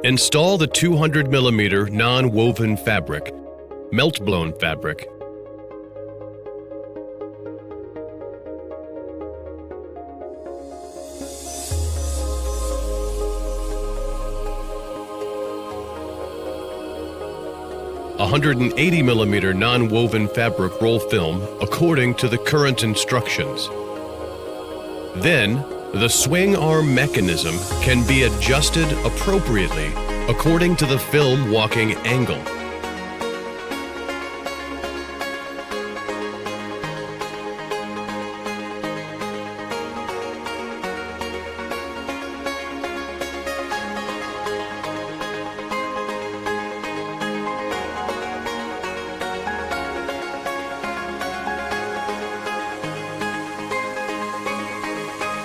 Install the 200 mm non-woven fabric, melt-blown fabric. A 180 mm non-woven fabric roll film according to the current instructions. Then, the swing arm mechanism can be adjusted appropriately according to the film walking angle.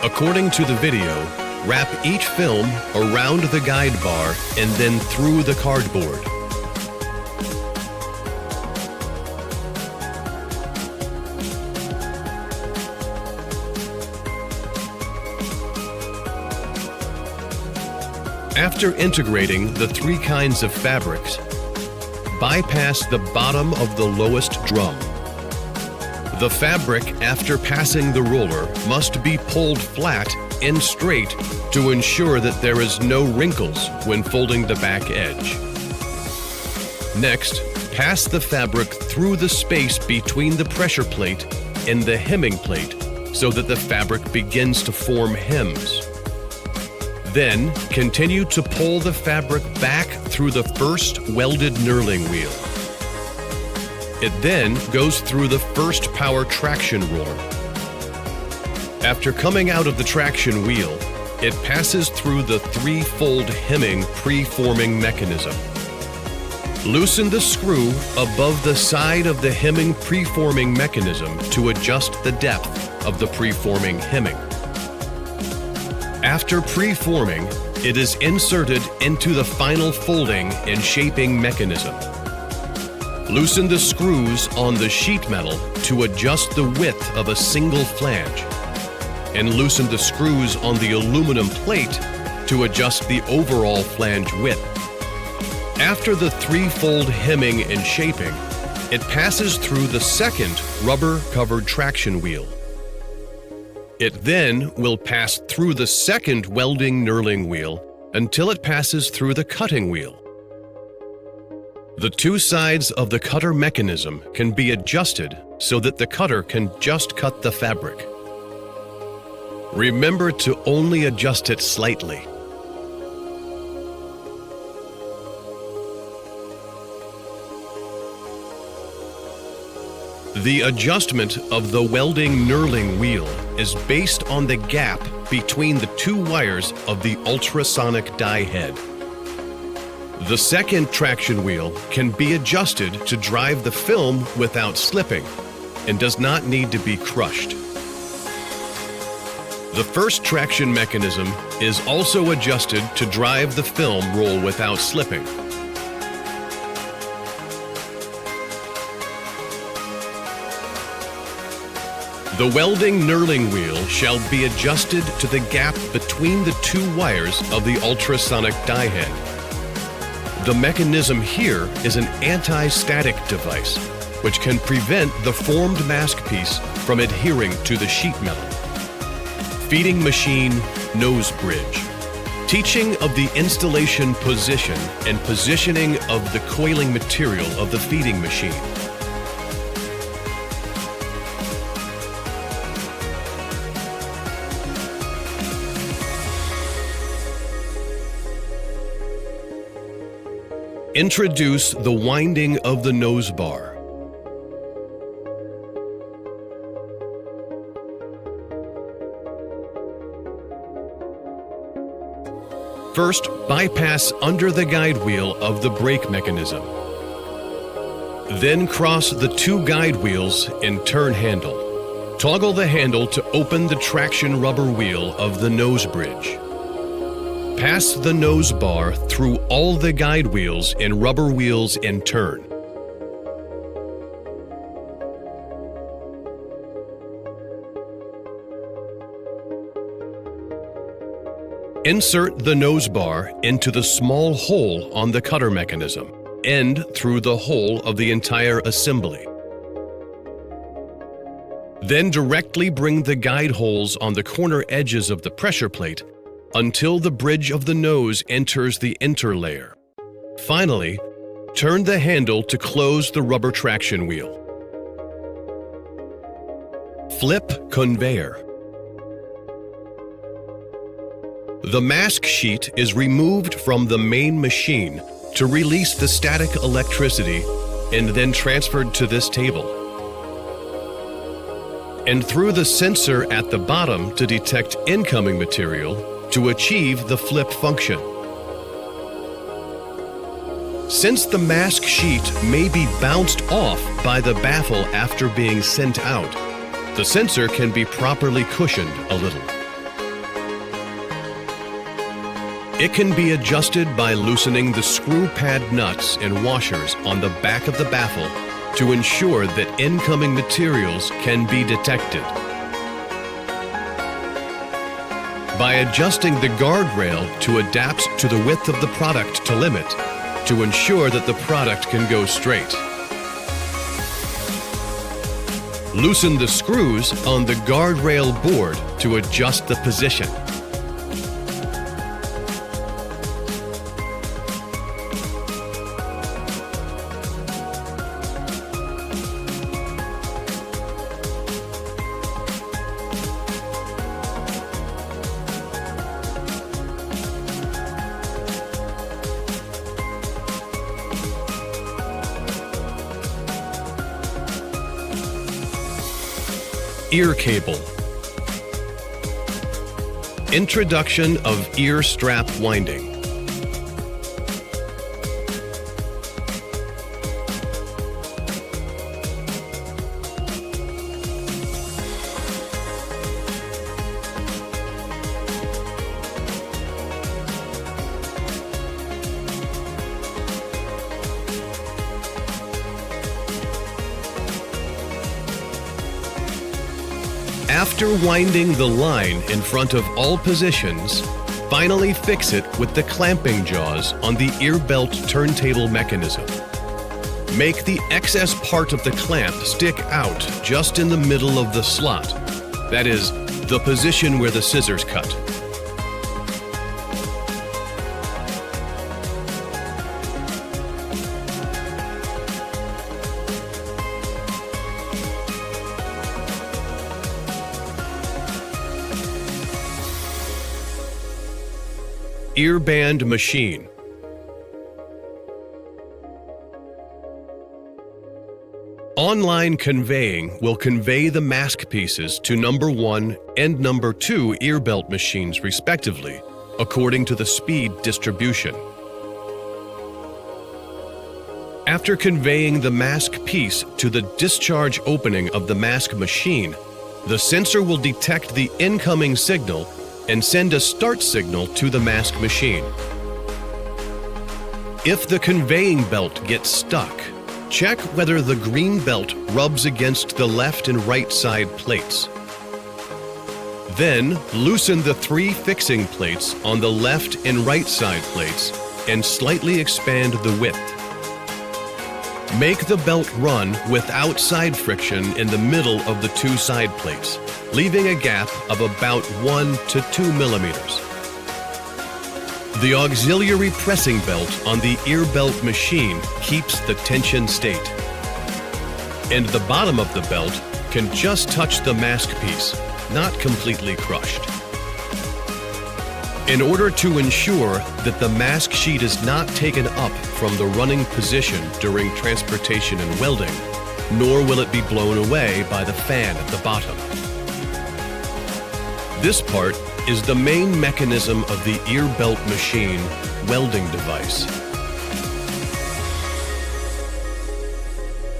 According to the video, wrap each film around the guide bar and then through the cardboard. After integrating the three kinds of fabrics, bypass the bottom of the lowest drum. The fabric, after passing the roller, must be pulled flat and straight to ensure that there is no wrinkles when folding the back edge. Next, pass the fabric through the space between the pressure plate and the hemming plate so that the fabric begins to form hems. Then, continue to pull the fabric back through the first welded knurling wheel. It then goes through the first power traction roller. After coming out of the traction wheel, it passes through the three-fold hemming pre-forming mechanism. Loosen the screw above the side of the hemming pre-forming mechanism to adjust the depth of the pre-forming hemming. After pre-forming, it is inserted into the final folding and shaping mechanism. Loosen the screws on the sheet metal to adjust the width of a single flange, and loosen the screws on the aluminum plate to adjust the overall flange width. After the three-fold hemming and shaping, it passes through the second rubber-covered traction wheel. It then will pass through the second welding knurling wheel until it passes through the cutting wheel. The two sides of the cutter mechanism can be adjusted so that the cutter can just cut the fabric. Remember to only adjust it slightly. The adjustment of the welding knurling wheel is based on the gap between the two wires of the ultrasonic die head. The second traction wheel can be adjusted to drive the film without slipping and does not need to be crushed. The first traction mechanism is also adjusted to drive the film roll without slipping. The welding knurling wheel shall be adjusted to the gap between the two wires of the ultrasonic die head. The mechanism here is an anti-static device, which can prevent the formed mask piece from adhering to the sheet metal. Feeding machine nose bridge. Teaching of the installation position and positioning of the coiling material of the feeding machine. Introduce the winding of the nose bar. First, bypass under the guide wheel of the brake mechanism. Then cross the two guide wheels and turn handle. Toggle the handle to open the traction rubber wheel of the nose bridge. Pass the nose bar through all the guide wheels and rubber wheels and turn. Insert the nose bar into the small hole on the cutter mechanism, and through the whole of the entire assembly. Then directly bring the guide holes on the corner edges of the pressure plate until the bridge of the nose enters the interlayer. Finally, turn the handle to close the rubber traction wheel. Flip conveyor. The mask sheet is removed from the main machine to release the static electricity and then transferred to this table, and through the sensor at the bottom to detect incoming material to achieve the flip function. Since the mask sheet may be bounced off by the baffle after being sent out, the sensor can be properly cushioned a little. It can be adjusted by loosening the screw pad nuts and washers on the back of the baffle to ensure that incoming materials can be detected. By adjusting the guardrail to adapt to the width of the product to limit, to ensure that the product can go straight. Loosen the screws on the guardrail board to adjust the position. Ear cable. Introduction of ear strap winding. After winding the line in front of all positions, finally fix it with the clamping jaws on the ear belt turntable mechanism. Make the excess part of the clamp stick out just in the middle of the slot, that is, the position where the scissors cut. Earband machine. Online conveying will convey the mask pieces to number 1 and number 2 ear belt machines respectively, according to the speed distribution. After conveying the mask piece to the discharge opening of the mask machine, the sensor will detect the incoming signal and send a start signal to the mask machine. If the conveying belt gets stuck, check whether the green belt rubs against the left and right side plates. Then loosen the 3 fixing plates on the left and right side plates and slightly expand the width. Make the belt run without side friction in the middle of the 2 side plates, leaving a gap of about 1 to 2 millimeters. The auxiliary pressing belt on the ear belt machine keeps the tension state. And the bottom of the belt can just touch the mask piece, not completely crushed. In order to ensure that the mask sheet is not taken up from the running position during transportation and welding, nor will it be blown away by the fan at the bottom. This part is the main mechanism of the ear belt machine welding device.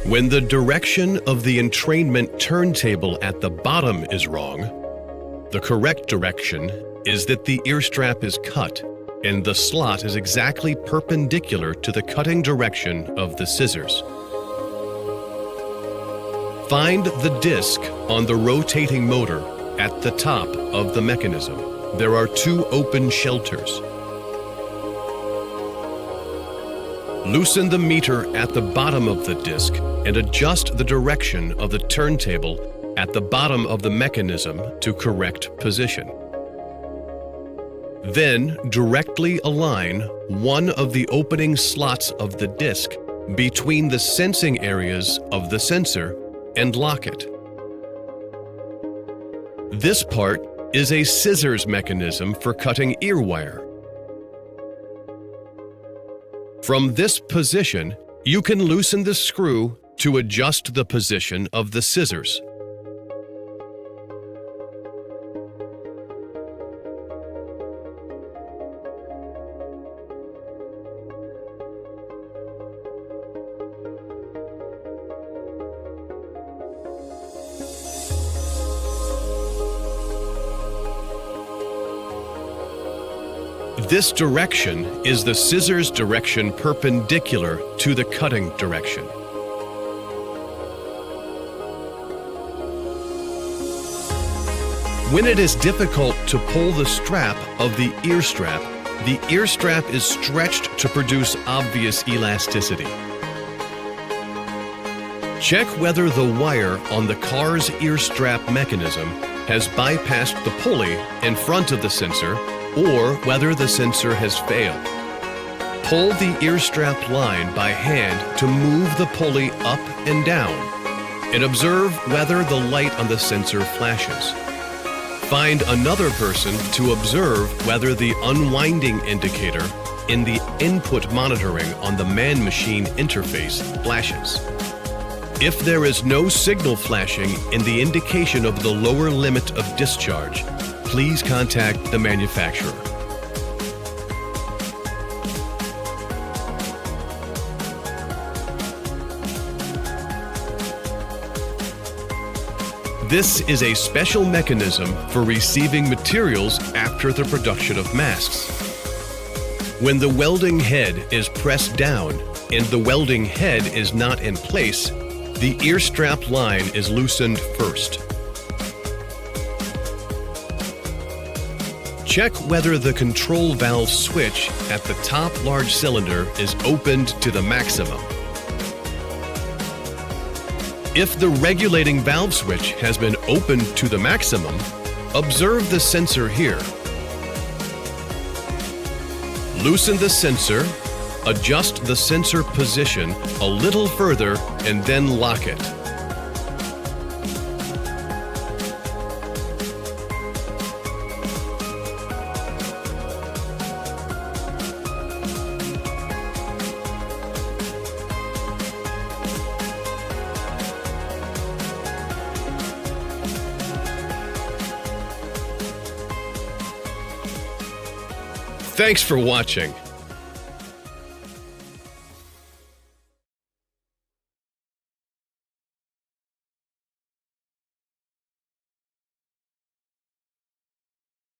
When the direction of the entrainment turntable at the bottom is wrong, the correct direction is that the ear strap is cut and the slot is exactly perpendicular to the cutting direction of the scissors. Find the disc on the rotating motor at the top of the mechanism. there are two open shelters. Loosen the meter at the bottom of the disc and adjust the direction of the turntable at the bottom of the mechanism to correct position. Then directly align one of the opening slots of the disc between the sensing areas of the sensor and lock it. This part is a scissors mechanism for cutting ear wire. From this position, you can loosen the screw to adjust the position of the scissors. This direction is the scissors direction perpendicular to the cutting direction. When it is difficult to pull the strap of the ear strap is stretched to produce obvious elasticity. Check whether the wire on the car's ear strap mechanism has bypassed the pulley in front of the sensor or whether the sensor has failed. Pull the ear strap line by hand to move the pulley up and down, and observe whether the light on the sensor flashes. Find another person to observe whether the unwinding indicator in the input monitoring on the man-machine interface flashes. If there is no signal flashing in the indication of the lower limit of discharge, please contact the manufacturer. This is a special mechanism for receiving materials after the production of masks. When the welding head is pressed down and the welding head is not in place, the ear strap line is loosened first. Check whether the control valve switch at the top large cylinder is opened to the maximum. If the regulating valve switch has been opened to the maximum, observe the sensor here. Loosen the sensor, adjust the sensor position a little further, and then lock it. Thanks for watching.